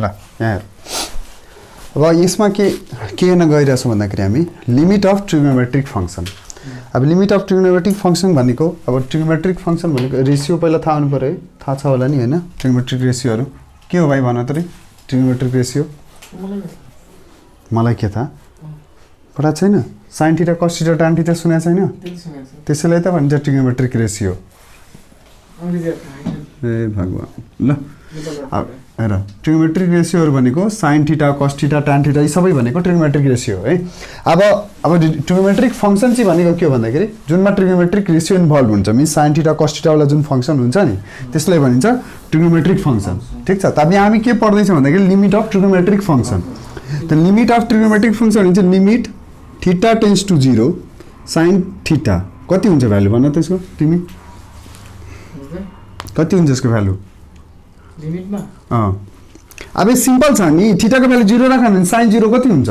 ल यहाँ अब यसमा के हेर्न गइरहेछौँ भन्दाखेरि हामी लिमिट अफ ट्रिग्नोमेट्रिक फङ्सन। अब लिमिट अफ ट्रिग्नोमेट्रिक फङ्सन भनेको अब ट्रिग्नोमेट्रिक फङ्सन भनेको रेसियो पहिला थाहा हुनु पऱ्यो है, थाहा छ होला नि होइन? ट्रिग्नोमेट्रिक रेसियोहरू के हो भाइ भन त रे? ट्रिग्नोमेट्रिक रेसियो मलाई के थाहा पढाएको छैन? Sine theta cos theta tan theta सुनेको छैन? त्यसैलाई त भन्छ ट्रिग्नोमेट्रिक रेसियो। ए भगवान् ल अब हेर ट्रिग्नोमेट्रिक रेसियोहरू भनेको sine theta cos theta tan theta यी सबै भनेको ट्रिग्नोमेट्रिक रेसियो है। अब ट्रिग्नोमेट्रिक फङ्सन चाहिँ भनेको के हो भन्दाखेरि जुनमा ट्रिग्नोमेट्रिक रेसियो इन्भल्भ हुन्छ, मिन्स साइन थीटा कस थीटावाला जुन फङ्सन हुन्छ नि त्यसलाई भनिन्छ ट्रिग्नोमेट्रिक फङ्सन। ठिक छ, त अब हामी के पढ्दैछौँ भन्दाखेरि लिमिट अफ ट्रिग्नोमेट्रिक फङ्सन। त लिमिट अफ ट्रिग्नोमेट्रिक फङ्सन हुन्छ limit theta tends to 0 sine theta कति हुन्छ भ्यालु भन त्यसको? तिमी कति हुन्छ यसको भ्यालु लिमिटमा? अब सिम्पल छ नि, थीटाको भ्यालु 0 राख्यो भने साइन 0 कति हुन्छ?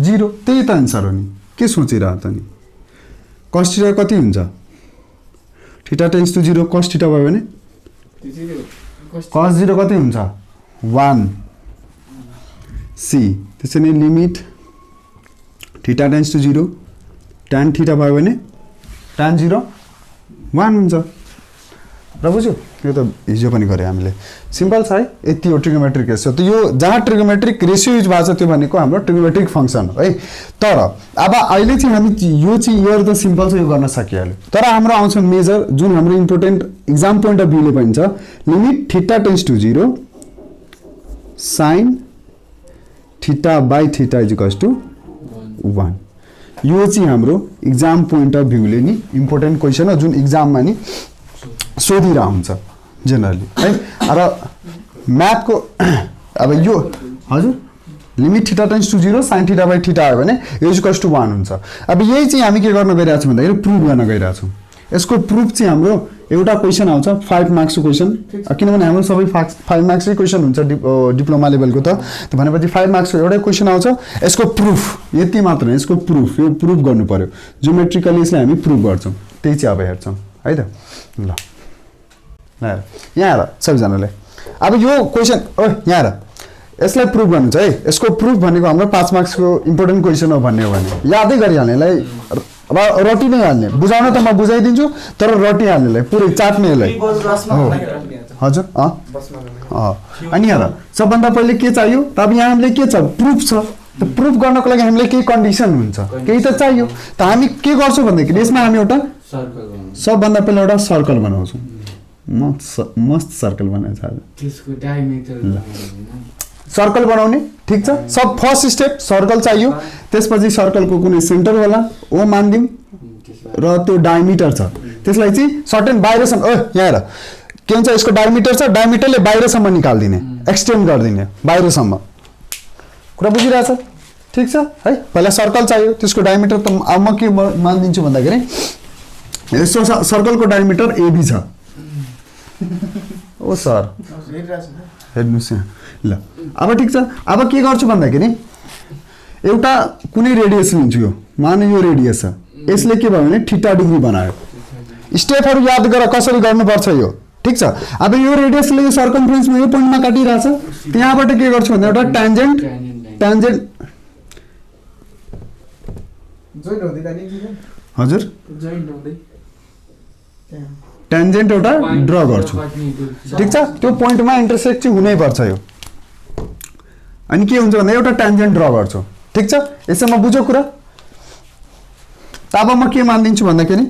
0। त्यही त आन्सर हो नि, के सोचिरह त नि? कस थीटा कति हुन्छ? Theta tends to 0 cos theta भयो भने कस 0 कति हुन्छ? 1 सी। त्यसैले limit theta tends to 0 tan theta भयो भने tan 0 1 हुन्छ। र बुझ्यो? यो त हिजो पनि गरे हामीले, सिम्पल छ है। यति हो ट्रिग्नोमेट्रिक रेसियो। त यो जहाँ ट्रिग्नोमेट्रिक रेसियो युज भएको छ त्यो भनेको हाम्रो ट्रिग्नोमेट्रिक फङ्सन हो है। तर अब अहिले चाहिँ हामी यो त सिम्पल छ, यो गर्न सकिहाल्यो। तर हाम्रो आउँछ मेजर जुन हाम्रो इम्पोर्टेन्ट इक्जाम पोइन्ट अफ भ्यूले भन्छ limit theta tends to 0 sine theta by theta equals to 1। यो चाहिँ हाम्रो इक्जाम पोइन्ट अफ भ्यूले नि इम्पोर्टेन्ट क्वेसन हो जुन इक्जाममा नि सोधिरह हुन्छ जेनरली है। र म्याथको अब यो हजुर limit theta tends to 0 sine theta by theta आयो भने यो इक्वल्स टु 1 हुन्छ। अब यही चाहिँ हामी के गर्न गइरहेको छौँ भन्दाखेरि प्रुभ गर्न गइरहेको छौँ। यसको प्रुफ चाहिँ हाम्रो एउटा क्वेसन आउँछ 5 मार्क्सको क्वेसन, किनभने हाम्रो सबै 5 मार्क्सकै क्वेसन हुन्छ डिप्लोमा लेभलको। त भनेपछि 5 मार्क्सको एउटै क्वेसन आउँछ। यसको प्रुफ यति मात्र, यसको प्रुफ यो प्रुफ गर्नु पर्यो। जियोमेट्रिकली यसलाई हामी प्रुफ गर्छौँ, त्यही चाहिँ अब हेर्छौँ है त। ल यहाँ हेर सबैजनाले, अब यो क्वेसन यहाँ हेर, यसलाई प्रुफ गर्नु छ है। यसको प्रुफ भनेको हाम्रो 5 मार्क्सको इम्पोर्टेन्ट क्वेसन हो भन्ने हो भने यादै गरिहाल्नेलाई रटी नै हाल्ने, बुझाउन त म बुझाइदिन्छु तर रटिहाल्नेलाई पुरै चाट्नेलाई हजुर। अनि हेर सबभन्दा पहिले के चाहियो त? अब यहाँ हामीले के छ? प्रुफ छ। त प्रुफ गर्नको लागि हामीले केही कन्डिसन हुन्छ, केही त चाहियो। त हामी के गर्छौँ भन्दाखेरि यसमा हामी एउटा सबभन्दा पहिला एउटा सर्कल बनाउँछौँ। मस्त सर्कल बनाएछ आज। सर्कल बनाउने ठिक छ, सब फर्स्ट स्टेप सर्कल चाहियो। त्यसपछि सर्कलको कुनै सेन्टर होला ओ मानिदिउँ र त्यो डायमिटर छ त्यसलाई चाहिँ सर्टेन बाहिरसम्म यहाँ हेर के हुन्छ, यसको डायमिटर छ, डायमिटरले बाहिरसम्म निकालिदिने, एक्सटेन्ड गरिदिने बाहिरसम्म। कुरा बुझिरहेछ? ठिक छ है। पहिला सर्कल चाहियो, त्यसको डायमिटर त अब म के मानिदिन्छु भन्दाखेरि यस्तो सर्कलको डायमिटर एबी छ। ओ सर हेर्नुहोस् यहाँ ल। अब ठिक छ, अब के गर्छु भन्दाखेरि एउटा कुनै रेडियस लिन्छु। यो मान यो रेडियस छ, यसले के भयो भने थीटा डिग्री बनायो। स्टेपहरू याद गर कसरी गर्नुपर्छ यो। ठिक छ, अब यो रेडियसले यो सर्कमफ्रेन्समा यो पोइन्टमा काटिरहेछ। त्यहाँबाट के गर्छु भन्दा एउटा ट्यान्जेन्ट हजुर ट्यान्जेन्ट एउटा ड्र गर्छु। ठिक छ, त्यो पोइन्टमा इन्टरसेक्ट चाहिँ हुनैपर्छ यो। अनि के हुन्छ भन्दा एउटा ट्यान्जेन्ट ड्र गर्छु। ठिक छ, यसमा बुझ्यो कुरा? त अब म के मानिदिन्छु भन्दाखेरि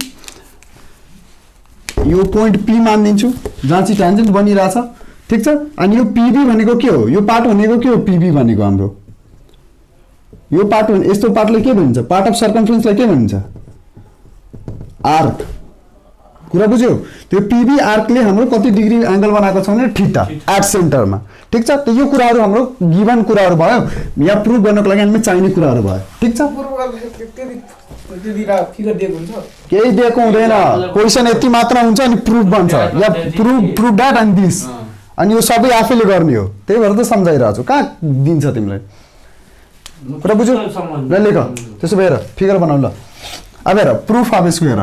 यो पोइन्ट पी मानिदिन्छु जहाँ चाहिँ ट्यान्जेन्ट बनिरहेछ। ठिक छ, अनि यो पिबी भनेको के हो? यो पार्ट भनेको के हो? पिबी भनेको हाम्रो यो पार्ट, यस्तो पार्टले के भनिन्छ? पार्ट अफ सर्कमफ्रेन्सलाई के भनिन्छ? आर्क। कुरा बुझ्यो? त्यो पिबी आर्कले हाम्रो कति डिग्री एङ्गल बनाएको छ भने थीटा एट सेन्टरमा। ठिक छ, त यो कुराहरू हाम्रो गिभन कुराहरू भयो, या प्रुभ गर्नको लागि हामीले चाहिने कुराहरू भयो। ठिक छ, केही दिएको हुँदैन, क्वेसन यति मात्र हुन्छ अनि प्रुफ बन्छ या प्रुफ द्याट एन्ड दिस। अनि यो सबै आफैले गर्ने हो, त्यही भएर त सम्झाइरहेको छु। कहाँ दिन्छ तिमीलाई? कुरा बुझ्यो? ल लेख, त्यसो भएर फिगर बनाऊ। ल अब हेर प्रुफ अब यसको हेर।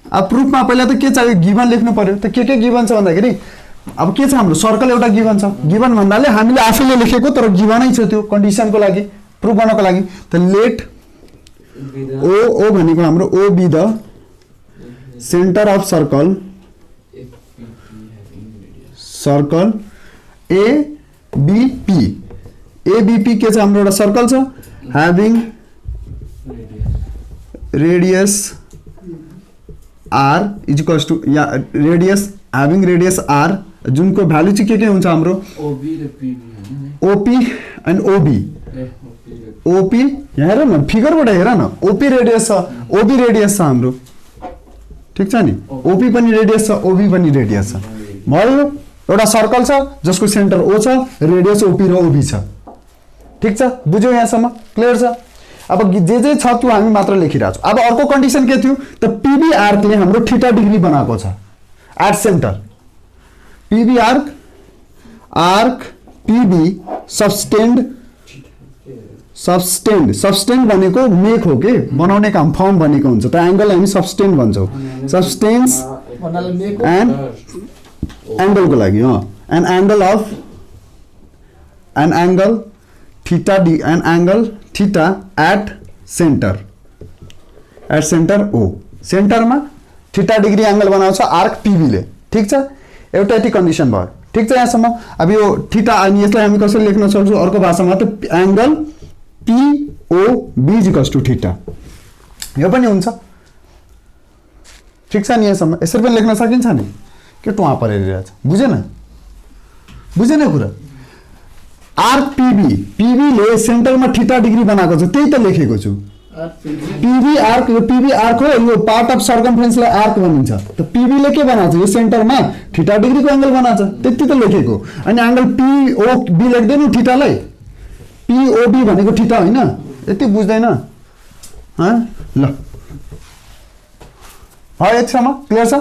अब प्रुफमा पहिला त के चाहियो? गिभन लेख्नु पर्यो। त के गिभन छ भन्दाखेरि अब के छ हाम्रो सर्कल एउटा गिभन छ गिभन भन्नाले हामीले आफैले लेखेको तर गिभनै छ त्यो कन्डिसनको लागि प्रुफ गर्नको लागि त लेट ओ भनेको हाम्रो O B the centre of circle ABP के छ हाम्रो एउटा सर्कल छ having radius R is equals to या रेडियस ह्याभिङ रेडियस आर जुनको भ्यालु चाहिँ के हुन्छ हाम्रो ओपी एन्ड ओबी ओपी यहाँ हेर न फिगरबाट हेर न ओपी रेडियस छ ओबी रेडियस छ हाम्रो ठिक छ नि ओपी पनि रेडियस छ ओबी पनि रेडियस छ भयो एउटा सर्कल छ जसको सेन्टर ओ छ रेडियस ओपी र ओबी छ ठिक छ बुझ्यौ यहाँसम्म क्लियर छ अब जे छ त्यो हामी मात्र लेखिरहेको छौँ अब अर्को कन्डिसन के थियो त पीबी आर्कले हाम्रो थीटा डिग्री बनाएको छ at centre PB arc PB subtend भनेको मेक हो के बनाउने काम फर्म भनेको हुन्छ त एंगल हामी सबस्टेन्ड भन्छौँ सबस्टेन्स एन्ड एंगलको लागि an angle theta at centre O सेन्टरमा थीटा डिग्री एंगल बनाउँछ आर्क पीबी ले ठीक छ एउटा यति कन्डिसन भयो ठीक छ यहाँसम्म अब यो थीटा अनि यसलाई हामी कसरी लेख्न सक्छौँ अर्को भाषामा त angle POB equals to theta यो पनि हुन्छ ठीक छ नि यहाँसम्म यसरी पनि लेख्न सकिन्छ नि के टुवा परिरहेछ बुझेन कुरा आर्क पीबी ले सेन्टरमा थीटा डिग्री बनाएको छ त्यही त लेखेको छु पीबी आर्क हो यो पार्ट अफ सर्कमफ्रेन्सलाई आर्क भनिन्छ त पीबी ले के बनाएको छ यो सेन्टरमा थीटा डिग्रीको एंगल बनाएको छ त्यति त लेखेको अनि एंगल POB लेख्दैनौ थीटालाई POB भनेको थीटा हैन यति बुझ्दैन ल यतिसम्म क्लियर छ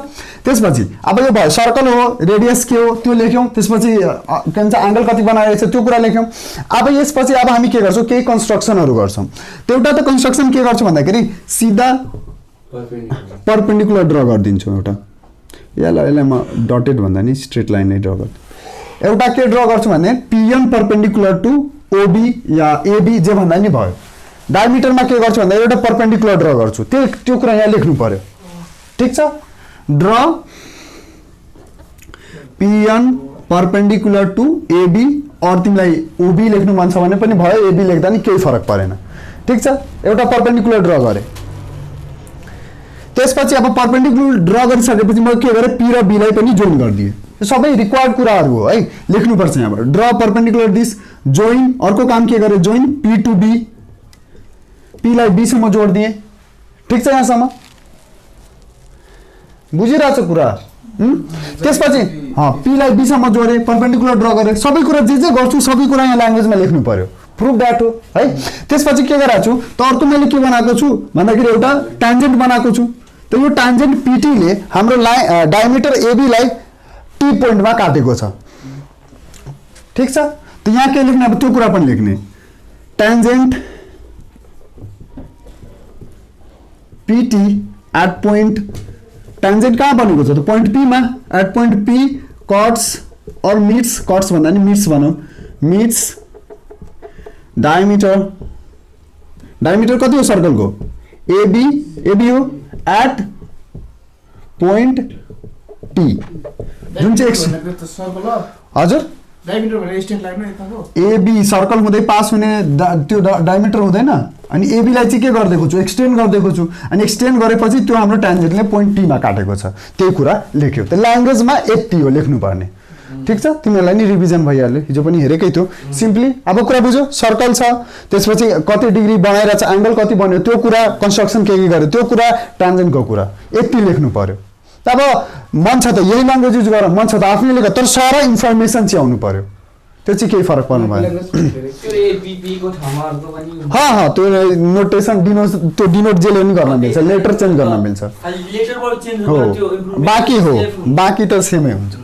त्यसपछि अब यो भयो सर्कल हो रेडियस के हो त्यो लेख्यौं त्यसपछि के भन्छ एंगल कति बनाइरहेको छ त्यो कुरा लेख्यौं अब यसपछि अब हामी के गर्छौं केही कन्स्ट्रक्सनहरु गर्छौं एउटा त कन्स्ट्रक्सन के गर्छौं भन्दाखेरि सीधा परपेन्डिकुलर ड्रा गर्दिन्छौं एउटा यसलाई म डटेड भन्दा नि स्ट्रेट लाइन नै ड्रा गर्छु एउटा के ड्रा गर्छु भने PN परपेन्डिकुलर टु OB या AB जे भन्दा नि भयो डायमिटरमा के गर्छु भन्दा एउटा परपेन्डिकुलर ड्रा गर्छु त्यो कुरा यहाँ लेख्नु पर्यो ठीक छ draw PN perpendicular to AB और तिमीलाई OB लेख्नु मन छ भने पनि भयो AB लेख्दा नि केही फरक परेन ठीक छ एउटा परपेन्डिकुलर ड्रा गरे त्यसपछि अब परपेन्डिकुलर ड्रा गरिसकेपछि म के गरे P र B लाई पनि जोइन गर्दिए यो सबै रिक्वायर्ड कुराहरु हो है लेख्नु पर्छ यहाँबाट ड्रा परपेन्डिकुलर दिस जोइन अर्को काम के गरे join P to B P लाई B सम्म जोड दिए ठीक छ यहाँसम्म बुझिरहेछ कुरा त्यसपछि P लाई B सम्म जोडे परपेन्डिकुलर ड्रा गरे सबै कुरा जे गर्छु सबै कुरा यहाँ ल्याङ्ग्वेजमा लेख्नु पर्यो प्रुफ दैट हो है त्यसपछि के गराछु त अर्को मैले के बनाएको छु भन्दाखेरि एउटा ट्यान्जेन्ट बनाएको छु त यो ट्यान्जेन्ट PT ले हाम्रो डायमिटर AB लाई T पोइन्टमा काटेको छ ठीक छ त यहाँ के लेख्ने अब त्यो कुरा पनि लेख्ने tangent PT at point tangent कहाँ बनेको छ त पोइन्ट P मा एट पोइन्ट P कट्स और मिट्स कट्स भन्दा नि मिट्स भनौं मिट्स डायमिटर कति हो सर्कलको AB हो एट पोइन्ट T जुन चाहिँ हजुर डायमिटर भने एक्सटेन्ड लाग्नु यताको AB सर्कल हुँदै पास हुने त्यो डायमिटर हुँदैन अनि AB लाई चाहिँ के गर्दैको छु एक्सटेन्ड गर्दैको छु अनि एक्सटेन्ड गरेपछि त्यो हाम्रो ट्यान्जेन्टले पोइन्ट T मा काटेको छ त्यही कुरा लेख्यो त ल्याङ्ग्वेजमा यति हो लेख्नु पर्ने ठीक छ तिमीहरुलाई नि रिभिजन भइहाल्यो हिजो पनि हेरेकै थियो सिम्पली अब कुरा बुझ्यो सर्कल छ त्यसपछि कति डिग्री बनाइरहेछ एंगल कति बन्यो त्यो कुरा कन्स्ट्रक्सन के गर्यो त्यो कुरा ट्यान्जेन्टको कुरा यति लेख्नु पर्यो अब मन छ त यही ल्याङ्ग्वेज युज गर मन छ त आफ्नै लेख तर सारा इन्फर्मेसन चाहिँ आउनु पर्यो त्यो चाहिँ केही फरक पर्नु भएन त्यो नोटेसन डिनोट जेले पनि गर्न मिल्छ लेटर चेन्ज गर्न मिल्छ हो बाँकी त सेमै हुन्छ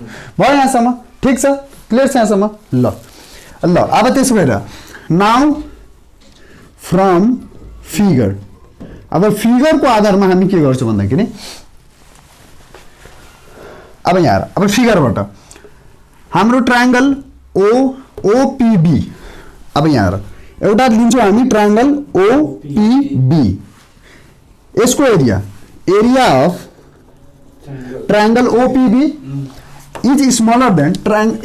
भयो यहाँसम्म ठीक छ क्लियर छ यहाँसम्म ल अब त्यसो भएर नाउ फ्रम फिगर अब फिगरको आधारमा हामी के गर्छौं भन्दाखेरि अब यहाँ अब फिगरबाट हाम्रो ट्रायंगल ओपीबी, अब यहाँ हेर एउटा लिन्छौँ हामी ट्रायंगल ओपीबी, यसको area of triangle OPB is smaller than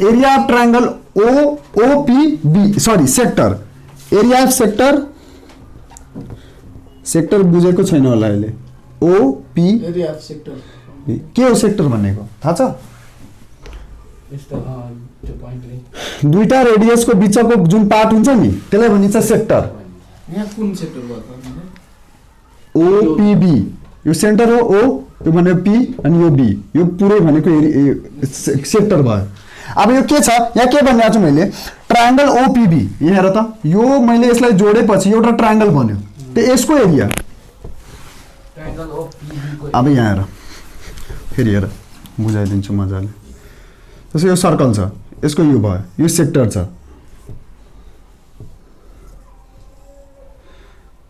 area of triangle OPB, sorry sector, area of sector बुझेको छैन होला अहिले, ओपी एरिया अफ सेक्टर के हो सेक्टर भनेको थाहा छ? दुईटा रेडियसको बिचको जुन पार्ट हुन्छ नि त्यसलाई भनिन्छ सेक्टर। यहाँ कुन सेक्टर भयो? ओपीबी, यो सेन्टर हो ओ, यो भनेको पी अनि यो बी, यो पुरै भनेको सेक्टर भयो। अब यो के छ यहाँ के भनिरहेको छु मैले, ट्रायंगल ओपीबी, यहाँ हेर त, यो मैले यसलाई जोडेपछि एउटा ट्रायंगल बन्यो, त्यो यसको एरिया। अब यहाँ हेर फेरि हेर बुझाइदिन्छु मजाले। जस्तो यो सर्कल छ, यसको यो भयो, यो सेक्टर छ,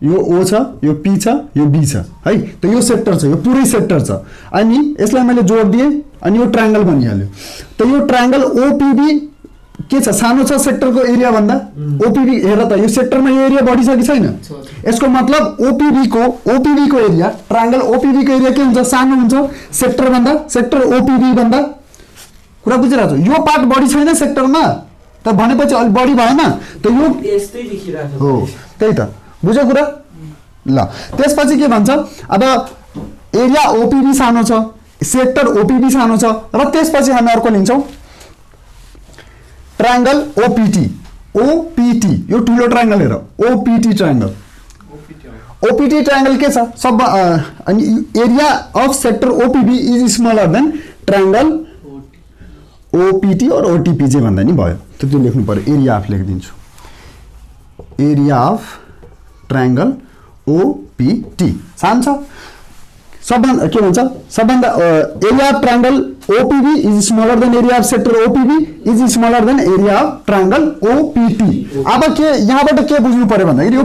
यो ओ छ, यो पी छ, यो बी छ है, त यो सेक्टर छ, यो पुरै सेक्टर छ। अनि यसलाई मैले जोड दिएँ अनि यो ट्रायंगल बनिहाल्यो। त यो ट्रायंगल ओपीबी के छ, सानो छ सेक्टरको एरिया भन्दा। ओपीबी हेर त, यो सेक्टरमा यो एरिया बढी छ कि छैन? यसको मतलब ओपीबी को एरिया, ट्रायंगल ओपीबी को एरिया के हुन्छ, सानो हुन्छ सेक्टर भन्दा, सेक्टर ओपीबी भन्दा। कुरा बुझिरहेको छ? यो पार्ट बढी छैन सेक्टरमा, त भनेपछि अलि बढी भएन, त यो यस्तै देखिरहेको हो, त्यही त बुझ्यो कुरा। ल त्यसपछि के भन्छ, अब एरिया ओपीबी सानो छ, सेक्टर ओपीबी सानो छ, र त्यसपछि हामी अर्को लिन्छौँ ट्रायंगल ओपीटी, यो ठुलो ट्रायंगल हेर, ओपीटी ट्रायंगल। ओपीटी ट्रायंगल के छ, सब अनि area of sector OPB is smaller than triangle OPT और ओटीपी चाहिँ भन्दा नि भयो, त्यो लेख्नु पर्यो, एरिया अफ लेखिदिन्छु, एरिया अफ ट्रायंगल ओपीटी सानो छ, सबभन्दा के भन्छ, सबभन्दा area of triangle OPB is smaller than area of sector OPB is smaller than area of triangle OPT. अब के यहाँबाट के बुझ्नु पर्यो भन्दाखेरि हो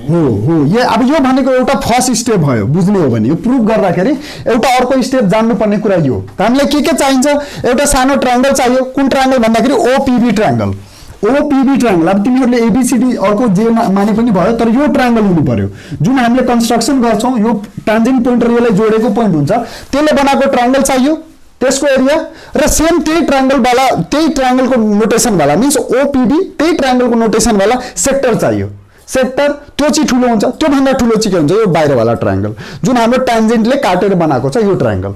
यो अब यो भनेको एउटा फर्स्ट स्टेप भयो, बुझ्ने हो भने यो प्रुभ गर्दाखेरि एउटा अर्को स्टेप जान्नुपर्ने कुरा यो। हामीले के चाहिन्छ, एउटा सानो ट्रायंगल चाहियो, कुन ट्रायंगल भन्दाखेरि ओपीबी ट्रायंगल। ओपीबी ट्रायंगल, अब तिमीहरूले एबीसीडी अर्को जे माने पनि भयो, तर यो ट्रायंगल हुनु पर्यो जुन हामीले कन्स्ट्रक्सन गर्छौं, यो टान्जेन्ट पोइन्ट र यसलाई जोडेको पोइन्ट हुन्छ, त्यसले बनाएको ट्रायंगल चाहियो, त्यसको एरिया र सेम त्यही ट्रायंगल वाला, त्यही ट्रायंगलको नोटेसन वाला, मिन्स ओपीडी त्यही ट्रायंगलको नोटेसन वाला सेक्टर चाहियो। सेक्टर त्यो चाहिँ ठुलो हुन्छ, त्यो भन्दा ठुलो चाहिँ के हुन्छ, यो बाहिर वाला ट्रायंगल जुन हाम्रो टान्जेन्टले काटेर बनाएको छ यो ट्रायंगल।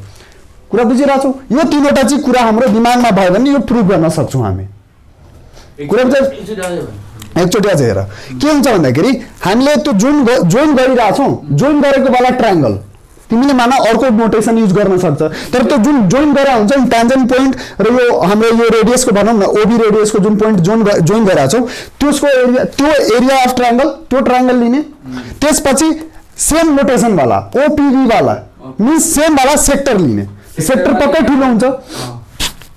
कुरा बुझिरहेछौ? यो तीनवटा चाहिँ कुरा हाम्रो दिमागमा भयो भने यो प्रुभ गर्न सक्छौं हामी। कुरा बुझ्यो? एकचोटि अझ हेर के हुन्छ भन्दाखेरि हामीले त्यो जोइन गरिरहेछौं, जोइन गरेको वाला ट्रायंगल तिमीले माना अर्को नोटेसन युज गर्न सक्छ, तर त्यो जुन जोइन गरेर हुन्छ नि टान्जेन्ट पोइन्ट र यो हाम्रो यो रेडियसको भनौं न ओबी रेडियसको जुन पोइन्ट जोइन गरेर छौ, त्यसको एरिया, त्यो एरिया अफ ट्रायंगल, त्यो ट्रायंगल लिने, त्यसपछि सेम नोटेसन वाला ओपीबी वाला मिन्स सेम वाला सेक्टर लिने, सेक्टर पक्कै ठुलो हुन्छ,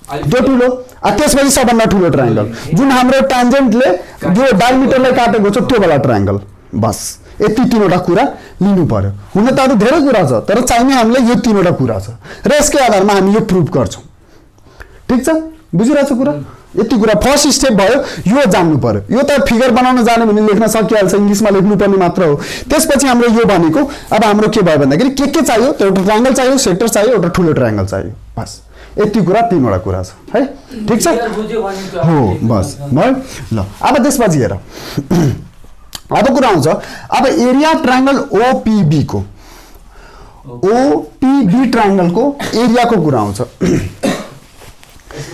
त्यो ठुलो, त्यसपछि सबभन्दा ठुलो ट्रायंगल जुन हाम्रो टान्जेन्टले जो डायमिटरलाई काटेको छ त्यो वाला ट्रायंगल। बस यति तीनवटा कुरा लिनु पर्यो। हुन त अरु धेरै कुरा छ, तर चाहिने हामीले यो तीनवटा कुरा छ र यसकै आधारमा हामी यो प्रुभ गर्छौं। ठीक छ? बुझिरहेछ कुरा? यति कुरा फर्स्ट स्टेप भयो, यो जान्नु पर्यो। यो त फिगर बनाउन जाने भने लेख्न सकिहाल्छ, इंग्लिशमा लेख्नु पर्ने मात्र हो। त्यसपछि हाम्रो यो भनेको अब हाम्रो के भयो भन्दाखेरि के चाहियो, त एउटा ट्रायंगल चाहियो, सेक्टर चाहियो, एउटा ठुलो ट्रायंगल चाहियो। बस यति कुरा, तीनवटा कुरा छ है। ठीक छ? हो बस भयो। ल अब त्यसपछि हेर अब कुरा आउँछ, अब एरिया ट्रायंगल ओपीबी को, ओपीबी ट्रायंगल को एरिया को कुरा आउँछ।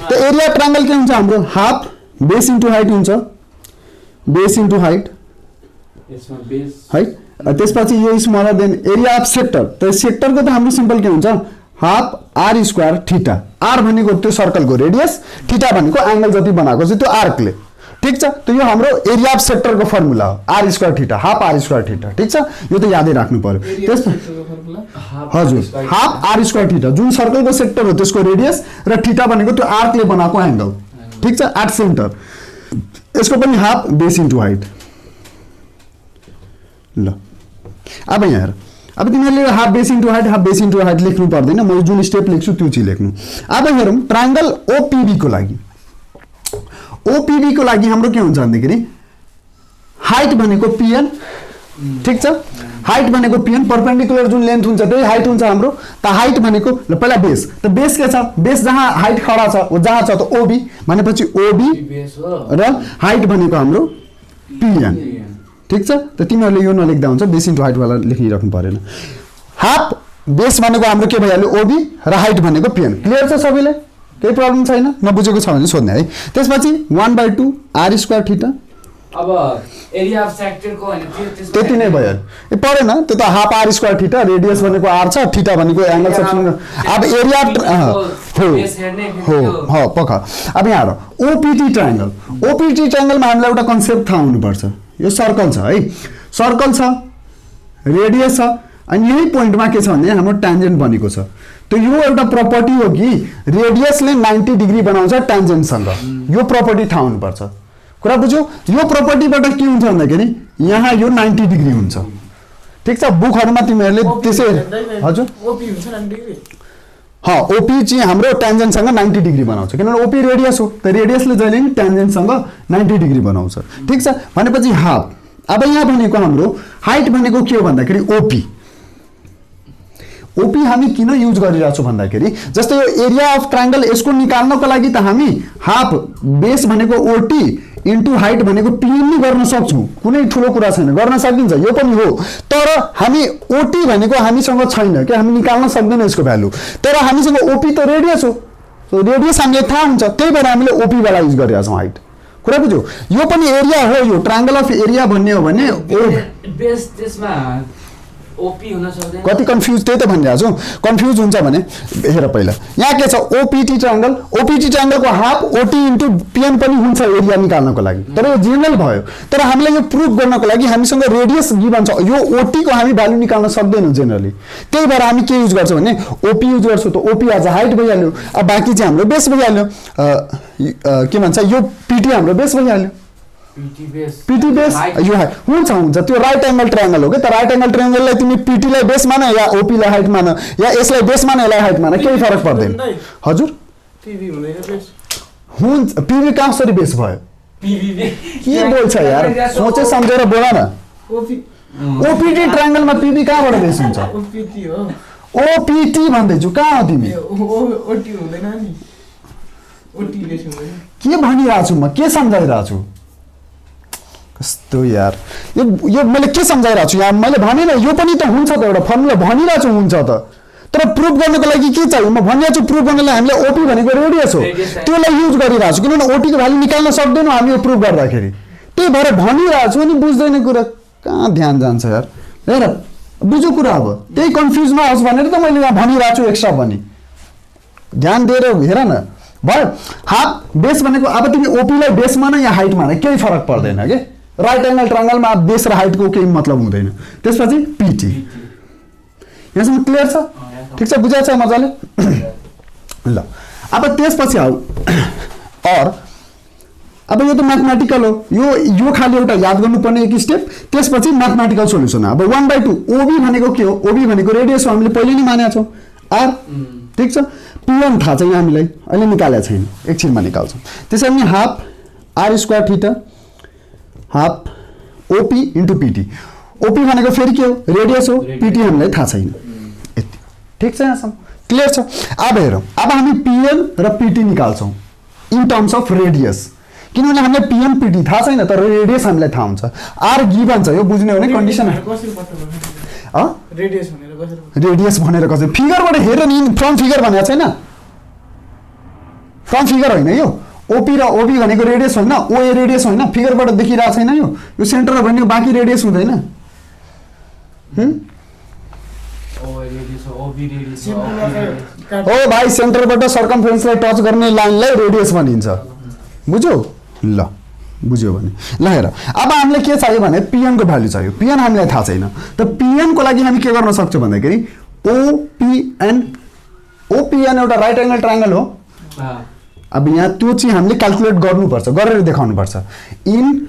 तो एरिया ट्रायंगल के हुन्छ हाम्रो हाफ बेस इन्टु हाइट हुन्छ, बेस इन्टु हाइट है। त्यसपछि यो smaller than area of sector, तो सेक्टर को त हाम्रो सिम्पल के हुन्छ half R square theta. R भनेको त्यो सर्कलको रेडियस, थीटा भनेको एंगल जति बनाएको छ त्यो आर्कले। ठीक छ? तो यो हाम्रो एरिया अफ सेक्टर को फर्मुला हो, R square theta, half R square theta. ठीक छ? यो त यादै राख्नु पर्यो। हजुर, हाफ आर स्क्वायर थीटा जुन सर्कल को सेक्टर हो त्यसको रेडियस र थीटा भनेको त्यो आर्कले बनाएको एंगल। ठीक छ? एट सेन्टर यसको पनि हाफ बेस इन्टु हाइट। ल अब यहाँ हेर अब तिमीहरूले हाफ बेस इन्टु हाइट लेख्नु पर्दैन, म जुन स्टेप लेख्छु त्यो चाहिँ लेख्नु। अब हेरौँ ट्रायंगल ओपिबी को लागि, ओपिबी को लागि हाम्रो के हुन्छ भन्दाखेरि हाइट भनेको पिएन, ठीक छ, हाइट भनेको पिएन, परपेन्डिकुलर जुन लेन्थ हुन्छ त्यही हाइट हुन्छ हाम्रो। त हाइट भनेको ल पहिला बेस, त बेस के छ, बेस जहाँ हाइट खडा छ वो जहाँ छ त ओबी भनेपछि ओबी र हाइट भनेको हाम्रो पिएन, ठीक छ। त तिमीहरूले यो नलेख्दा हुन्छ, बेस इन्टु हाइट वाला लेखिराख्नु परेन। हाफ बेस भनेको हाम्रो के भइहाल्यो ओबी र हाइट भनेको पिएन। क्लियर छ सबैलाई, केही प्रब्लम छैन, नबुझेको छ भने सोध्ने है। त्यसपछि 1/2 r स्क्वायर थीटा, अब एरिया अफ सेक्टर को हैन त्यति नै भयो। ए परेन त्यो त half r square theta, radius भनेको r छ, थीटा भनेको एंगल सेक्सन। अब एरिया हो पक्का। अब यहाँ ओपीटी ट्रायंगल, ओपीटी ट्रायंगलमा हामीलाई एउटा कन्सेप्ट थाहा हुनुपर्छ। यो सर्कल छ है, सर्कल छ, रेडियस छ, अनि यही पोइन्टमा के छ भने हाम्रो ट्यान्जेन्ट बनेको छ। त यो एउटा प्रपर्टी हो कि रेडियसले 90 डिग्री बनाउँछ ट्यान्जेन्टसँग, यो प्रपर्टी थाहा हुनुपर्छ। कुरा बुझ्यो? यो प्रपर्टीबाट के हुन्छ भन्दाखेरि यहाँ यो 90 डिग्री हुन्छ, ठीक छ। बुकहरुमा तिमीहरूले त्यसै हजुर ओपी हुन्छ 90 डिग्री। ओपी चाहिँ हाम्रो ट्यान्जेन्टसँग 90 डिग्री बनाउँछ, किनभने ओपी रेडियस हो, त रेडियसले जहिले नि ट्यान्जेन्टसँग 90 डिग्री बनाउँछ, ठीक छ। भनेपछि हाफ। अब यहाँ भनेको हाम्रो हाइट भनेको के हो भन्दाखेरि ओपी। ओपी हामी किन युज गरिरहेको छौँ भन्दाखेरि जस्तै यो एरिया अफ ट्रायंगल यसको निकाल्नको लागि त हामी हाफ बेस भनेको ओटी इन्टु हाइट भनेको पिएन नि गर्न सक्छौँ, कुनै ठुलो कुरा छैन, गर्न सकिन्छ, यो पनि हो। तर हामी ओटी भनेको हामीसँग छैन कि हामी निकाल्न सक्दैनौँ यसको भ्यालु। तर हामीसँग ओपी त रेडियस हो, रेडियस हामीलाई थाहा हुन्छ, त्यही भएर हामीले ओपी वाला युज गरिरहेको छौँ हाइट। कुरा बुझ्यो? यो पनि एरिया हो, यो ट्रायंगल अफ एरिया भन्ने हो भने बेस त्यसमा ओपी हुन सक्दैन। कति कन्फ्युज, त्यही त भनिरहेको छु। कन्फ्युज हुन्छ भने हेर पहिला यहाँ के छ ओपीटी ट्रायंगल, ओपीटी ट्रायंगलको हाफ ओटी इन्टु पिएन पनि हुन्छ एरिया निकाल्नको लागि, तर यो जेनरल भयो। तर हामीलाई यो प्रुफ गर्नको लागि हामीसँग रेडियस गिभन छ, यो ओटी को हामी भ्यालु निकाल्न सक्दैनौँ जेनरली, त्यही भएर हामी के युज गर्छौँ भने ओपी युज गर्छौँ। त ओपी आज हाइट भइहाल्यो, अब बाँकी चाहिँ हाम्रो बेस भइहाल्यो, के भन्छ यो पिटी हाम्रो बेस भइहाल्यो, पिटी बेस यो हाइट हुन्छ। त्यो राइट एंगल ट्रायंगल हो कि, त राइट एंगल ट्रायंगललाई तिमी पिटी लाई बेस मान या ओपी लाई हाइट मान या यसलाई बेस मान यसलाई हाइट मान, केही फरक पर्दैन। हजुर पीवी हुँदैन बेस हुन्छ, पीवी कसरी बेस भयो? पीवी के बोल्छ यार, सोचे सम्झेर बोला न। ओपी ओपीटी ट्रायंगलमा पीवी कहाँबाट बेस हुन्छ? ओपीटी हो, ओपीटी भन्दैछु, कहाँ हो तिमी? ओटी हुँदैन नि, ओटी बेस हुँदैन। के भनिरहेको छु म, के सम्झाइरहेको छु? कस्तो यार, यो मैले के सम्झाइरहेको छु यहाँ? मैले भने नि यो पनि त हुन्छ त, एउटा फर्मुला भनिरहेको छु हुन्छ त, तर प्रुफ गर्नको लागि के चाहियो? म भनिरहेको छु प्रुफ गर्नलाई हामीले ओपी भनेको रेडियस हो, त्योलाई युज गरिरहेको छु, किनभने ओटीको भ्यालु निकाल्न सक्दैनौँ हामी यो प्रुफ गर्दाखेरि, त्यही भएर भनिरहेको छु। अनि बुझ्दैन कुरा, कहाँ ध्यान जान्छ यार। हेर बुझ्यो कुरा, अब त्यही कन्फ्युज नहोस् भनेर त मैले यहाँ भनिरहेको छु एक्स्ट्रा पनि, ध्यान दिएर हेर न। भयो हाफ बेस भनेको, अब तिमी ओपीलाई बेस मान या हाइट मान केही फरक पर्दैन के, राइट एंगल ट्रायंगलमा बेस र हाइटको केही मतलब हुँदैन। त्यसपछि पिटी, यहाँसम्म क्लियर छ? ठिक छ, बुझाएको छ मजाले? ल अब त्यसपछि आऊ और अब यो त म्याथमेटिकल हो, यो खाली एउटा याद गर्नुपर्ने एक स्टेप। त्यसपछि म्याथमेटिकल सोल्युसन। अब 1/2 ओबी भनेको के हो? ओबी भनेको रेडियस हो, हामीले पहिले नै मानेका छौँ आर, ठिक छ। पिएन थाहा छैन हामीलाई, अहिले निकालेको छैन, एकछिनमा निकाल्छौँ। त्यसरी नै half R square theta half OP into PT. OP भनेको फेरि के हो? रेडियस हो, पिटी हामीलाई थाहा छैन, यति ठिक छ, यहाँसम्म क्लियर छ? अब हेरौँ, अब हामी पिएन र पिटी निकाल्छौँ इन टर्म्स अफ रेडियस, किनभने हामीलाई पिएन पिटी थाहा छैन, तर रेडियस हामीलाई थाहा हुन्छ। आर गिभन छ, यो बुझ्ने हो भने कन्डिसन। रेडियस भनेर कसरी? फिगरबाट हेर नि, फ्रम फिगर भनेको छैन, फ्रम फिगर होइन यो। ओपी र ओबी भनेको रेडियस होइन, ओए रेडियस होइन, फिगरबाट देखिरहेको छैन यो सेन्टर भनेको बाँकी रेडियस हुँदैन। ओ भाइ, सेन्टरबाट सर्कमफरेन्सलाई टच गर्ने लाइनलाई रेडियस भनिन्छ, बुझ्यौ? ल बुझ्यो भने ल हेर, अब हामीलाई के चाहियो भने पिएन को भ्यालु चाहियो। पिएन हामीलाई थाहा छैन, त पिएन को लागि हामी के गर्न सक्छौँ भन्दाखेरि ओपिएन, ओपिएन एउटा राइट एंगल ट्रायंगल हो। अब यहाँ त्यो चाहिँ हामीले क्याल्कुलेट गर्नुपर्छ, गरेर देखाउनुपर्छ। In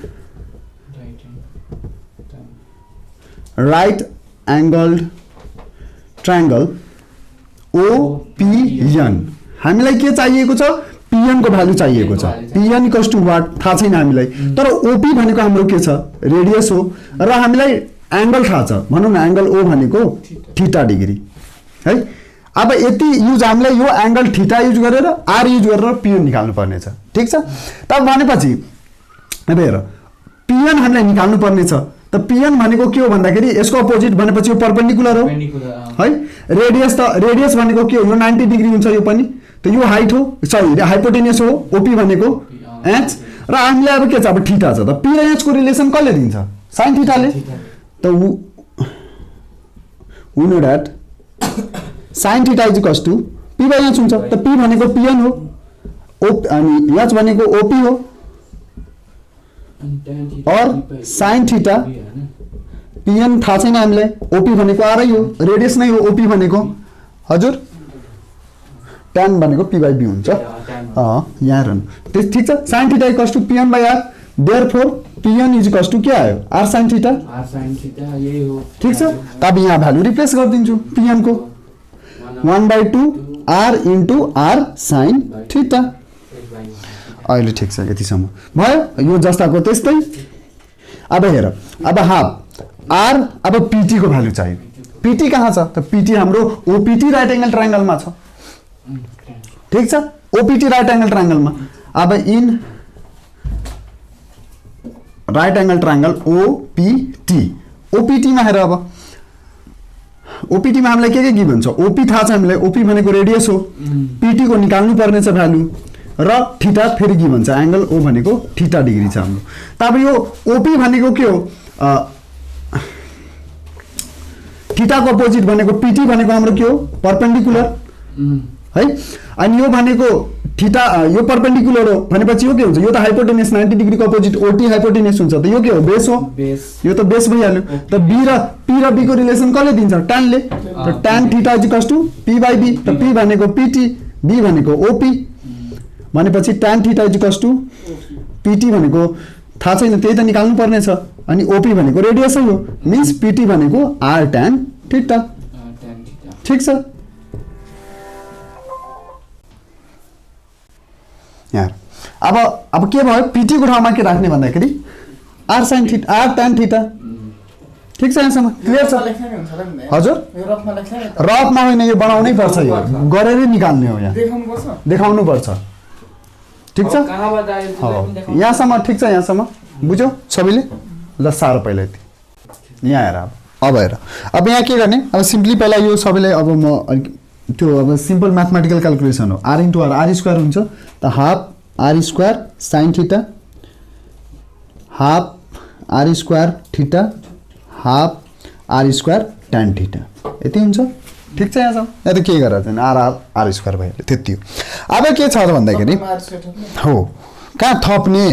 right angled triangle OPN हामीलाई के चाहिएको छ PN को भ्यालु चाहिएको छ PN इक्वल्स टु वाट थाहा छैन हामीलाई तर OP भनेको हाम्रो के छ रेडियस हो र हामीलाई एंगल थाहा छ भनौं न एंगल O भनेको थीटा डिग्री है अब यति युज हामीलाई यो एंगल थीटा युज गरेर R युज गरेर PN निकाल्नु पर्ने छ ठीक छ तब भनेपछि अब हेर PN हामीलाई निकाल्नु पर्ने छ त PN भनेको के हो भन्दाखेरि यसको अपोजिट भनेपछि यो परपेन्डिकुलर हो है रेडियस भनेको के हो यो 90 डिग्री हुन्छ यो पनि त यो हाइट हो सरी हाइपोटेन्युस हो OP भनेको h र हामीलाई अब के छ अब थीटा छ त p र h को रिलेसन कसले दिन्छ sin थीटाले त we know that sin theta is equals to p by h हुन्छ त p भनेको PN हो अनि h भनेको OP हो और sin थीटा PN थाहा छैन हामीलाई OP भनेको R हो रेडियस नै हो OP भनेको हजुर tan भनेको p by b हुन्छ यहाँ हेर्नु ठीक छ sin theta equals to PN by R therefore PN is equals to के आयो R sin थीटा यही हो ठीक छ तब यहाँ भ्यालु रिप्लेस गरिदिन्छु PN को 1/2 R into R sin theta अहिले ठीक छ यतिसम्म भयो यो जस्ताको त्यस्तै अब हेर अब हाफ R अब PT को भ्यालु चाहियो PT कहाँ छ त PT हाम्रो OPT राइट एंगल ट्रायंगलमा छ ठीक छ OPT राइट एंगल ट्रायंगलमा अब in right angle triangle OPT मा हेर अब OPT मा हामीलाई के गिभन छ OP थाहा छ हामीलाई OP भनेको रेडियस हो PT को निकाल्नु पर्ने छ भ्यालु र थीटा फेरि गिभन छ एंगल O भनेको थीटा डिग्री छ हाम्रो तब यो OP भनेको के हो थीटा को अपोजिट भनेको PT भनेको हाम्रो के हो परपेन्डिकुलर है अनि यो भनेको थीटा यो परपेन्डिकुलर हो भनेपछि यो के हुन्छ यो त हाइपोटेन्युस 90 डिग्री को अपोजिट OT हाइपोटेन्युस हुन्छ त यो के हो बेस हो यो त बेस भइहाल्यो त B र P र B को रिलेसन कसले दिन्छ tan ले त tan theta is equals to P by B त P भनेको PT B भनेको OP भनेपछि tan theta is equals to PT भनेको थाहा छैन त्यही त निकाल्नु पर्ने छ अनि OP भनेको रेडियस हो मिन्स PT भनेको R tan थीटा ठीक छ यार अब के भयो PT को ठाउँमा के राख्ने भन्दाखेरि R sin theta R tan theta ठीक छ यहाँसम्म क्लियर छ हजुर रफमा होइन यो बनाउनै पर्छ यो गरेरै निकाल्ने हो यहाँ देखाउनु पर्छ ठीक छ यहाँसम्म ठीक छ यहाँसम्म बुझ्यौ सबैले ल सारो पहिला यति यहाँ हेर अब हेर अब यहाँ के गर्ने अब सिम्पली पहिला यो सबैले अब म त्यो अब सिम्पल म्याथमेटिकल क्याल्कुलेसन हो R into R स्क्वायर हुन्छ त half R square sin theta half R square theta half R square tan theta यति हुन्छ ठीक छ यहाँसम्म यहाँ त के गरेर छैन R स्क्वायर भयो त्यति हो अब के छ त भन्दाखेरि हो कहाँ थप्ने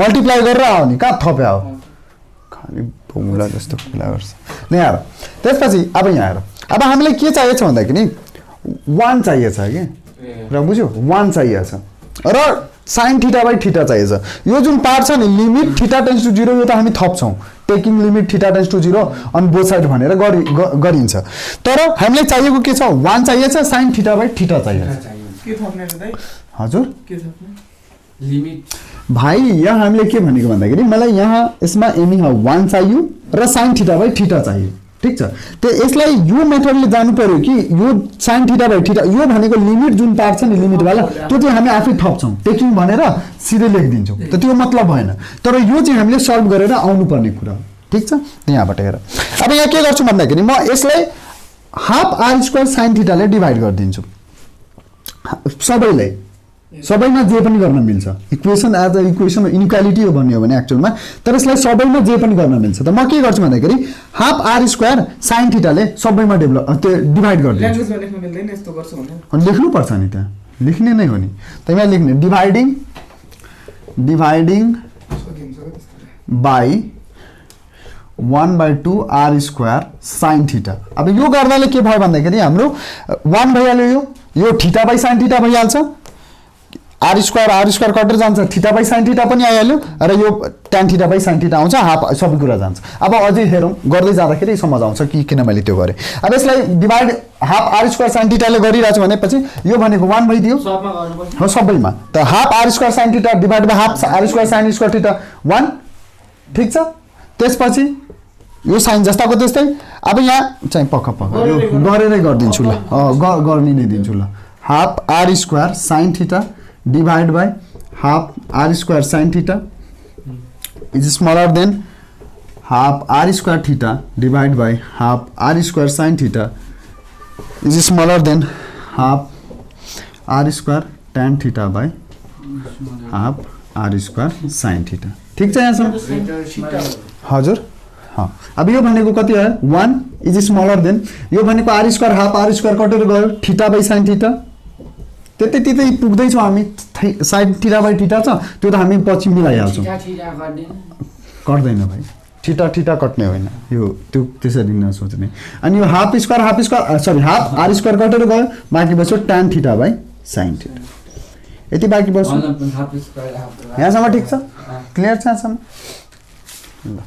मल्टिप्लाई गरेर आयो नि कहाँ थपे आयो खाली भुङ्ला जस्तो खुला गर्छ ल यहाँ त्यसपछि अब यहाँ हेर अब हामीलाई के चाहिएको छ भन्दाखेरि 1 चाहिएको छ कि र बुझ्यो 1 चाहिएको छ र sin थीटा बाइ थीटा चाहिएको छ यो जुन पार्ट छ नि लिमिट थीटा टेन्ड्स टु 0 यो त हामी थप्छौं taking limit theta tends to 0 on both side भनेर गरिन्छ तर हामीलाई चाहिएको के छ 1 चाहिएको छ sin थीटा बाइ थीटा चाहिएको छ के थप्ने र दाइ हजुर के थप्ने लिमिट भाइ यहाँ हामीले के भनेको भन्दाखेरि मलाई यहाँ यसमा एनी 1 चाहियो र sin थीटा बाइ थीटा चाहियो ठीक छ त यसलाई यो मेथडले जानु पर्यो कि यो sin थीटा बाइ थीटा यो भनेको लिमिट जुन पार्ट छ नि लिमिट वाला त्यो चाहिँ हामी आफै थप्छौं टेकिङ भनेर सिधै लेखिदिन्छौं त त्यो मतलब भएन तर यो चाहिँ हामीले सल्भ गरेर आउनु पर्ने कुरा हो ठीक छ यहाँबाट हेर अब यहाँ के गर्छु भन्दाखेरि म यसलाई हाफ R स्क्वायर sin थीटाले डिभाइड गरिदिन्छु सबैमा जे पनि गर्न मिल्छ equation as a equation inequality हो भन्ने हो भने एक्चुअलमा तर यसलाई सबैमा जे पनि गर्न मिल्छ त म के गर्छु भन्दाखेरि हाफ R स्क्वायर sin थीटाले सबैमा डिभाइड गरिदिन्छु ल्याङ्ग्वेजमा लेख्न मिल्दैन यस्तो गर्छु भने अनि लेख्नु पर्छ नि त लेख्ने नै हो नि त यहाँ लेख्ने dividing by 1/2 R square sin theta अब यो गर्दाले के भयो भन्दाखेरि हाम्रो 1 भइहाल्यो यो थीटा बाइ sin थीटा भइहाल्छ आर स्क्वायर कटेर जान्छ थीटा बाई sin थीटा पनि आइहाल्यो र यो tan theta by sin theta आउँछ हाफ सबै कुरा जान्छ अब अझै हेरौँ गर्दै जाँदाखेरि समझ आउँछ कि किन मैले त्यो गरेँ अब यसलाई divide half R square sin theta ले गरिरहेको छु भनेपछि यो भनेको 1 भइदियो सबमा गर्नुपर्छ हो सबैमा त half R square sin theta divide by half R square sin square theta 1 ठीक छ त्यसपछि यो साइन जस्ताको त्यस्तै अब यहाँ चाहिँ पक्का यो गरेरै गरिदिन्छु ल गर्ने नै दिन्छु ल half R square sin theta divide by half R square sin theta is smaller than half R square theta divide by half R square sin theta is smaller than half R square tan theta by half R square sin theta ठीक छ यहाँसम्म हजुर हाँ अब यो भनेको कति हो 1 इज स्मलर देन यो भनेको R square half R square कटेर गयो थीटा बाई sin थीटा त्यतै पुग्दैछौँ हामी sin थीटा बाई थीटा छ त्यो त हामी पछि मिलाइहाल्छौँ कट्दैन भाइ थीटा कट्ने होइन यो त्यो त्यसरी नसोच्ने अनि यो half square sorry half R square कटेर गयो बाँकी बस्यो tan theta by sin theta यति बाँकी बस्यो यहाँसम्म ठिक छ क्लियर छ यहाँसम्म ल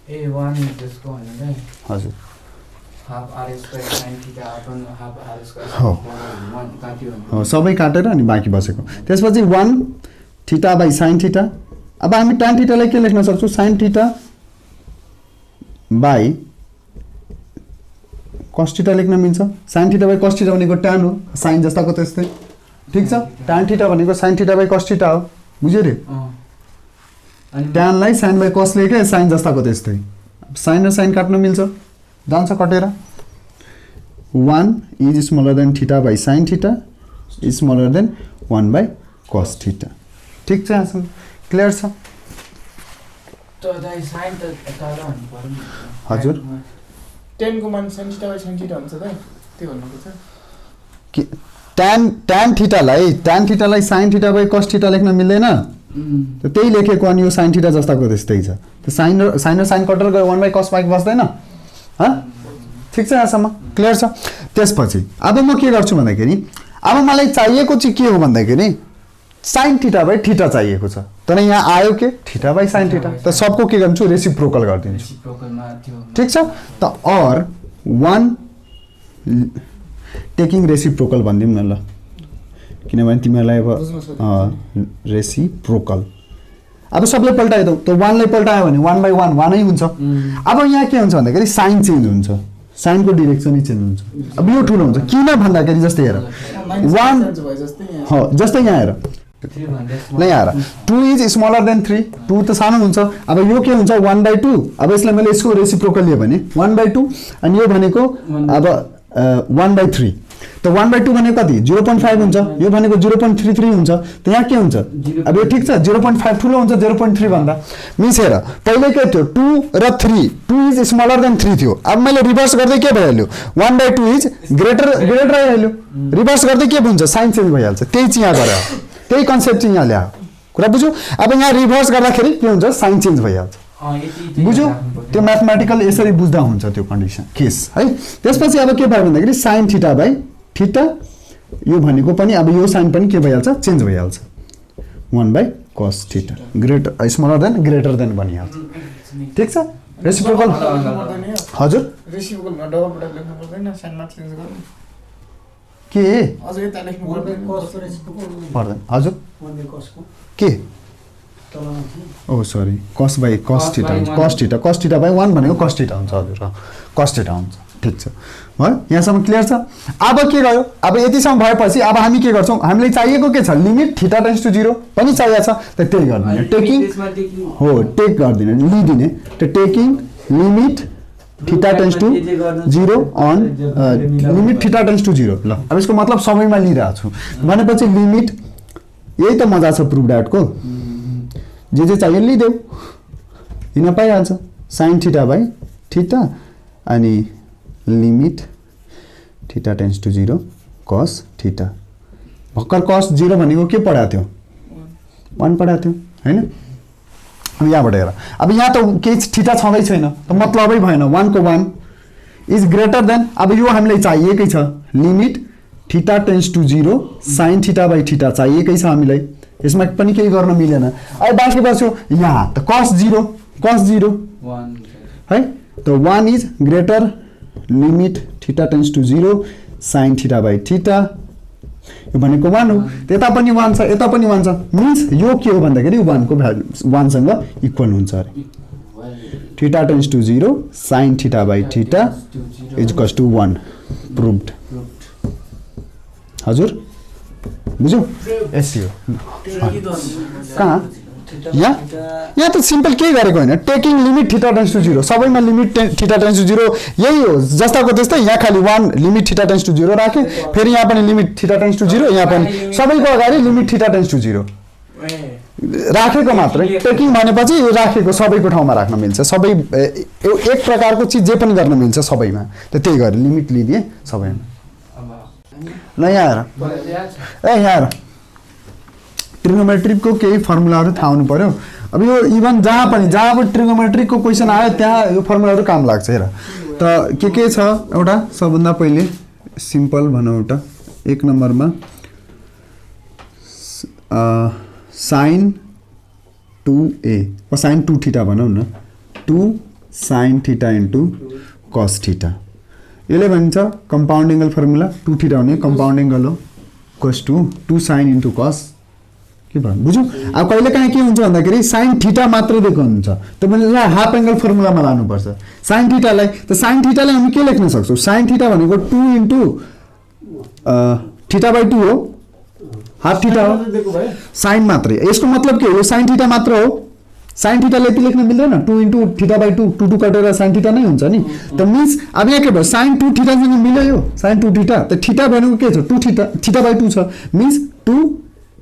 A1 is त्यसको हैन है हजुर half R square sin theta upon half R square हो 1 काट्यो हो सबै काटेर अनि बाँकी बसेको त्यसपछि 1 थीटा बाई sin थीटा अब हामी tan थीटालाई के लेख्न सक्छौँ sin theta by cos theta लेख्न मिल्छ sin theta by cos theta भनेको tan हो sin जस्ताको त्यस्तै ठीक छ tan थीटा भनेको sin theta by cos theta हो बुझ्यो रे अनि tan लाई sin बाई cos लेखे sin जस्ताको त्यस्तै sin र sin काट्न मिल्छ जान्छ कटेर 1 is smaller then theta by sin theta is smaller then 1 by cos theta ठीक छ यहाँसम्म क्लियर छ त दाइ sin त तल भन्नु पर्यो हजुर 10 को मान sin theta by sin theta हुन्छ त त्यो भन्नुको छ कि tan थीटालाई sin theta by cos theta लेख्न मिल्दैन त त्यही लेखेको अनि यो sin थीटा जस्ताको त्यस्तै छ त sin र sin कटेर गयो 1 बाई cos बाइक बस्दैन ह ठीक छ यहाँसम्म क्लियर छ त्यसपछि अब म के गर्छु भन्दाखेरि अब मलाई चाहिएको चाहिँ के हो भन्दाखेरि sin थीटा बाई थीटा चाहिएको छ तर यहाँ आयो के थीटा बाई sin थीटा त सबको के गर्छु रेसिप्रोकल गरिदिन्छु रेसिप्रोकलमा त्यो ठीक छ त और 1 टेकिङ रेसिप्रोकल भनिदिउँ न ल किनभने तिमीहरूलाई अब रेसिप्रोकल अब सबले पल्टाइदिउँ त 1 लाई पल्टायो भने 1 बाई 1 नै हुन्छ अब यहाँ के हुन्छ भन्दाखेरि साइन चेन्ज हुन्छ साइनको डिरेक्सनै चेन्ज हुन्छ अब यो ठुलो हुन्छ किन भन्दाखेरि जस्तै हेर 1 हो जस्तै यहाँ हेर ल यहाँ हेर 2 इज स्मलर देन 3 2 त सानो हुन्छ अब यो के हुन्छ 1 बाई 2 अब यसलाई मैले यसको रेसिप्रोकल लिएँ भने 1 बाई 2 अनि यो भनेको अब 1 बाई 3 त 1 बाई 2 भनेको कति 0.5 हुन्छ यो भनेको 0.33 हुन्छ त यहाँ के हुन्छ अब यो ठिक छ 0.5 ठुलो हुन्छ 0.3 भन्दा मिन्स हेर पहिले के थियो 2 र 3 2 इज स्मलर देन 3 थियो अब मैले रिभर्स गर्दै के भइहाल्यो 1 बाई 2 इज ग्रेटर आइहाल्यो रिभर्स गर्दै के हुन्छ साइन चेन्ज भइहाल्छ त्यही चाहिँ यहाँ गरे त्यही कन्सेप्ट चाहिँ यहाँ ल्यायो कुरा बुझ्यो अब यहाँ रिभर्स गर्दाखेरि के हुन्छ साइन चेन्ज भइहाल्छ बुझ्यो त्यो म्याथमेटिकल यसरी बुझ्दा हुन्छ त्यो कन्डिसन केस है त्यसपछि अब के भयो भन्दाखेरि sin थीटा बाई थीटा यो भनेको पनि अब यो साइन पनि के भइहाल्छ चेन्ज भइहाल्छ 1 by cos theta greater smaller than बनिहाल्छ ठीक छ रेसिप्रोकल हजुर रेसिप्रोकलमा डबल प्रोडक्ट लेख्नु पर्दैन साइन मार्क्स चेन्ज गर्नु के अझ यता लेख्नु पर्दैन पर्दैन हजुर के O sorry cos by cos theta cos theta by 1 भनेको cos थीटा हुन्छ हजुर cos थीटा हुन्छ ठीक छ है यहाँसम्म क्लियर छ अब के गर्यो अब यतिसम्म भएपछि अब हामी के गर्छौँ हामीलाई चाहिएको के छ लिमिट थीटा टेन्ड्स टु 0 पनि चाहिएको छ त त्यही गर्दिने टेकिङ हो टेक गर्दिने लिदिने त taking limit theta tends to 0 on limit theta tends to 0 ल अब यसको मतलब सबैमा लिइरहेको छु भनेपछि लिमिट यही त मजा छ प्रुफ ड्याटको जे चाहियो लिदेऊ हिँड्न पाइहाल्छ sin थीटा बाई थीटा अनि limit theta tends to 0 cos theta भर्खर cos 0 भनेको के पढाएको थियो 1 पढाएको थियो हैन अब यहाँबाट हेर अब यहाँ त केही थीटा छँदै छैन त मतलबै भएन 1 को 1 इज ग्रेटर देन अब यो हामीलाई चाहिएकै छ limit theta tends to 0 sin theta by theta चाहिएकै छ हामीलाई यसमा पनि केही गर्न मिलेन अब बाँकी बस्यो यहाँ त cos 0 1 है त 1 is greater limit theta tends to 0 sin theta by theta यो भनेको 1 हो त्यता पनि 1 छ यता पनि 1 छ मिन्स यो के हो भन्दाखेरि 1 को भ्यालु 1 सँग इक्वल हुन्छ अरे theta tends to 0 sin theta by theta is equals to 1 proved हजुर बुझ्यौ यस यो कहाँ यहाँ त सिम्पल केही गरेको होइन taking limit theta tends to 0 सबैमा लिमिट थीटा टेन्स टु 0 यही हो जस्ताको त्यस्तै यहाँ खाली 1 लिमिट थीटा टेन्स टु 0 राखे फेरि यहाँ पनि लिमिट थीटा टेन्स टु 0 यहाँ पनि सबैको अगाडि लिमिट थीटा टेन्स टु 0 राखेको मात्रै टेकिङ भनेपछि राखेको सबैको ठाउँमा राख्न मिल्छ सबै एक प्रकारको चिज जे पनि गर्न मिल्छ सबैमा त त्यही गरे लिमिट लिदिए सबैमा ल यहाँ हेर यहाँ हेर ट्रिगोमेट्रिकको केही फर्मुलाहरू थाहा हुनु पर्यो अब यो इभन जहाँ पनि ट्रिगोमेट्रिकको क्वेसन आयो त्यहाँ यो फर्मुलाहरू काम लाग्छ हेर त के छ एउटा सबभन्दा पहिले सिम्पल भनौँ एउटा एक नम्बरमा sin 2a वा sin 2 थीटा भनौँ न 2 sin theta into cos theta यसले भन्छ कम्पाउन्ड एङ्गल फर्मुला 2 थीटा हुने कम्पाउन्ड एङ्गल हो cos 2 sin इन्टु cos के भन्नु बुझ्यौ अब कहिले काहीँ के हुन्छ भन्दाखेरि sin थीटा मात्र दिएको हुन्छ त्यो पनि हाफ एङ्गल फर्मुलामा लानुपर्छ sin थीटालाई त sin थीटालाई हामी के लेख्न सक्छौँ sin थीटा भनेको 2 इन्टु थीटा बाई 2 हो हाफ थीटा हो साइन मात्रै यसको मतलब के हो यो sin थीटा मात्र हो sin थीटाले यति लेख्न मिल्दैन 2 into theta by 2 2 कटेर sin theta नै हुन्छ नि त मिन्स अब यहाँ के भयो sin 2 थीटासँग मिल्यो यो sin 2 थीटा त थीटा भनेको के छ 2 थीटा बाई 2 छ means 2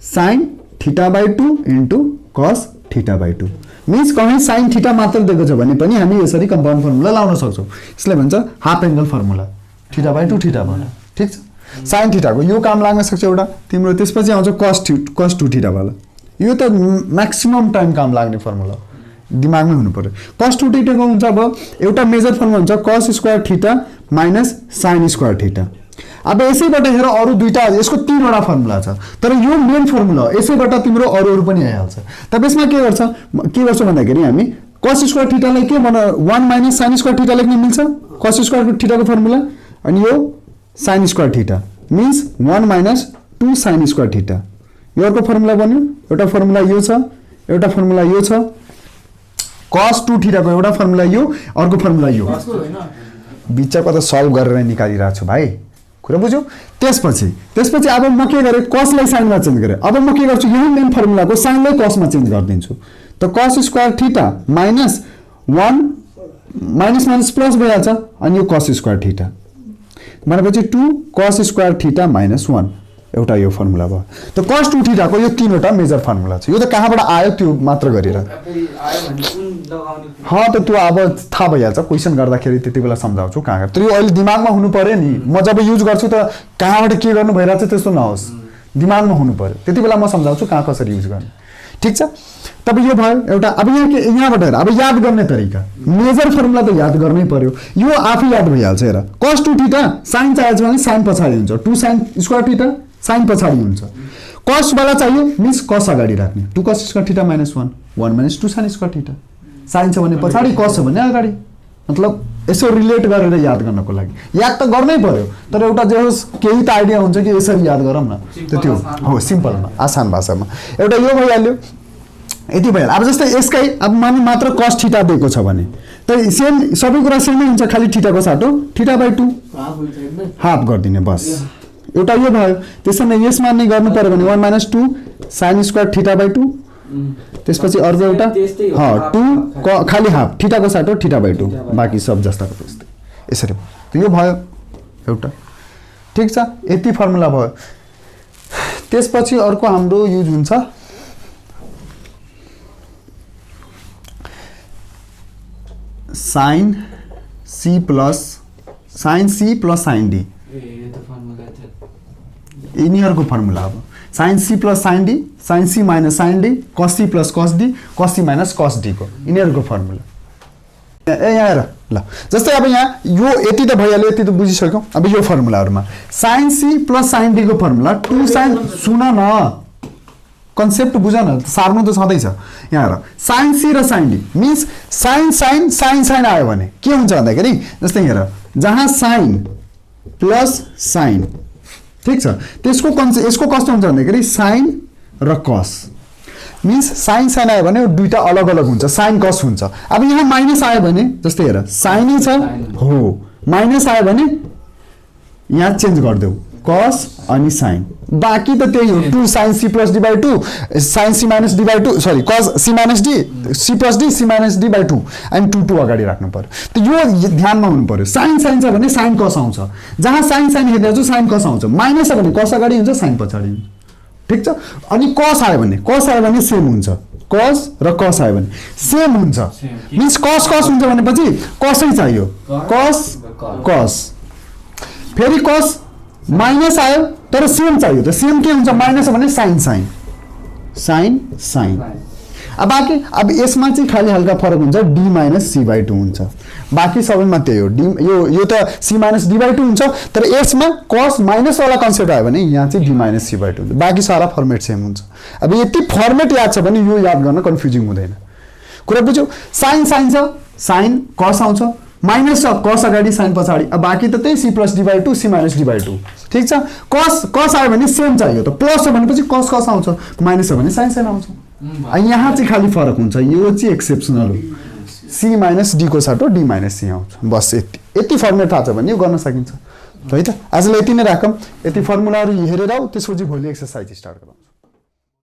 sin theta by 2 into cos theta by 2 means कहीँ sin थीटा मात्र दिएको छ भने पनि हामी यसरी कम्पाउन्ड फर्मुला लाउन सक्छौँ यसले भन्छ half angle formula theta by 2 theta भयो ठिक छ sin थीटाको यो काम लाग्न सक्छ एउटा तिम्रो त्यसपछि आउँछ cos 2 थीटा वाला यो त म्याक्सिमम टाइम काम लाग्ने फर्मुला दिमागमै हुनु पर्यो cos 2 थीटाको हुन्छ अब एउटा मेजर फर्मुला हुन्छ cos square theta minus sin square theta अब यसैबाट हेर अरू दुईटा यसको 3 वटा फर्मुला छ तर यो मेन फर्मुला हो यसैबाट तिम्रो अरू पनि आइहाल्छ त यसमा के गर्छ भन्दाखेरि हामी cos स्क्वायर थीटालाई के भन 1 माइनस sin स्क्वायर थीटा लेख्न मिल्छ cos स्क्वायर थीटाको फर्मुला अनि यो sin square theta means 1 minus 2 sin square theta यो अर्को फर्मुला बन्यो एउटा फर्मुला यो छ एउटा फर्मुला यो छ cos 2 थीटाको एउटा फर्मुला यो अर्को फर्मुला यो बिचको त सल्भ गरेर निकालिरहेको छु भाइ कुरा बुझ्यौ त्यसपछि अब म के गरे cos लाई sin मा चेन्ज गरे अब म के गर्छु यही मेन फर्मुलाको sin लाई cos मा चेन्ज गरिदिन्छु त cos square theta minus 1 minus minus plus भइहाल्छ अनि यो cos स्क्वायर थीटा भनेपछि 2 cos स्क्वायर थीटा माइनस 1 एउटा यो फर्मुला भयो त cos 2 थीटाको यो 3 वटा मेजर फर्मुला छ यो त कहाँबाट आयो त्यो मात्र गरेर त त्यो अब थाहा भइहाल्छ क्वेसन गर्दाखेरि त्यति बेला सम्झाउँछु कहाँ तर यो अहिले दिमागमा हुनु पर्यो नि म जब युज गर्छु त कहाँबाट के गर्नु भइरहेछ त्यस्तो नहोस् दिमागमा हुनु पर्यो त्यति बेला म सम्झाउँछु कहाँ कसरी युज गर्ने ठिक छ तब यो भयो एउटा अब यहाँबाट हेर अब याद गर्ने तरिका मेजर फर्मुला त याद गर्नै पर्यो यो आफै याद भइहाल्छ हेर cos 2 थीटा sin चाहिन्छ भने sin पछाडि हुन्छ 2 sin स्क्वायर थीटा sin पछाडि हुन्छ cos वाला चाहियो मिन्स cos अगाडि राख्ने 2 cos square theta minus 1 1 minus 2 sin square theta sin छ भने पछाडि cos छ भने अगाडि मतलब यसो रिलेट गरेर याद गर्नको लागि याद त गर्नै पर्यो तर एउटा जे होस् केही त आइडिया हुन्छ कि यसरी याद गरौँ न त्यो हो सिम्पलमा आसान भाषामा एउटा यो भइहाल्यो यति भइहाल्यो अब जस्तै यसकै अब मात्र cos थीटा दिएको छ भने त सेम सबै कुरा सेमै हुन्छ खाली थीटाको साटो थीटा बाई 2 हाफ गरिदिने बस एउटा यो भयो त्यसैले यसमा नै गर्नु पर्यो भने 1 minus 2 sin square theta by 2 त्यसपछि अर्को एउटा 2 खाली हाफ थीटाको साटो थीटा बाई 2 बाँकी सब जस्ताको त्यस्तै यसरी त यो भयो एउटा ठिक छ यति फर्मुला भयो त्यसपछि अर्को हाम्रो युज हुन्छ sin c plus sin d यिनीहरूको फर्मुला अब sin c plus sin d sin c minus sin d cos c plus cos d cos c minus cos d को यिनीहरूको फर्मुला यहाँ हेर ल जस्तै अब यहाँ यो यति त भइहाल्यो यति त बुझिसक्यौँ अब यो फर्मुलाहरूमा साइन सी प्लस साइन डीको फर्मुला 2 साइन सुन न कन्सेप्ट बुझ न सार्नु त छँदैछ यहाँ हेर साइन सी र sine D minus sine sine sine sine आयो भने के हुन्छ भन्दाखेरि जस्तै हेर जहाँ साइन प्लस साइन ठिक छ त्यसको यसको कस्तो हुन्छ भन्दाखेरि साइन र कस मिन्स साइन साइन आयो भने दुईटा अलग अलग हुन्छ साइन कस हुन्छ अब यहाँ माइनस आयो भने जस्तै हेर साइनै छ हो माइनस आयो भने यहाँ चेन्ज गरिदेऊ कस अनि साइन बाँकी त त्यही हो 2 sine C plus D by 2 sine C minus D by 2 sorry cos C minus D C plus D C minus D by 2 अनि 2 अगाडि राख्नु पर्यो त यो ध्यानमा हुनु पर्यो साइन साइन छ भने साइन कस आउँछ जहाँ साइन साइन हेर्दा साइन कस आउँछ माइनस छ भने कस अगाडि हुन्छ साइन पछाडि हुन्छ ठिक छ अनि कस आयो भने सेम हुन्छ कस र कस आयो भने सेम हुन्छ मिन्स कस कस हुन्छ भनेपछि कसै चाहियो कस कस फेरि कस माइनस आयो तर सेम चाहियो त सेम के हुन्छ माइनस भने साइन साइन साइन साइन अब बाँकी अब यसमा चाहिँ खालि हल्का फरक हुन्छ डी माइनस सी बाई 2 हुन्छ बाँकी सबैमा त्यही हो डी यो त सी माइनस डी बाई 2 हुन्छ तर यसमा कस माइनस वाला कन्सेप्ट आयो भने यहाँ चाहिँ डी माइनस सी बाई 2 हुन्छ बाँकी सारा फर्मेट सेम हुन्छ अब यति फर्मेट याद छ भने यो याद गर्न कन्फ्युजिङ हुँदैन कुरा बुझ्यौ साइन साइन छ साइन कस आउँछ माइनस छ कस अगाडि साइन पछाडि अब बाँकी त त्यही C plus D by 2 C minus D by 2 ठिक छ कस कस आयो भने सेम चाहियो त प्लस छ भनेपछि कस कस आउँछ माइनस छ भने साइन साइन आउँछ यहाँ चाहिँ खालि फरक हुन्छ यो चाहिँ एक्सेप्सनल हो सी माइनस डीको साटो डी माइनस सी आउँछ बस यति फर्मुला थाहा छ भने यो गर्न सकिन्छ है त आजलाई यति नै राखौँ यति फर्मुलाहरू हेरेर त्यसपछि भोलि एक्सर्साइज स्टार्ट गरौँ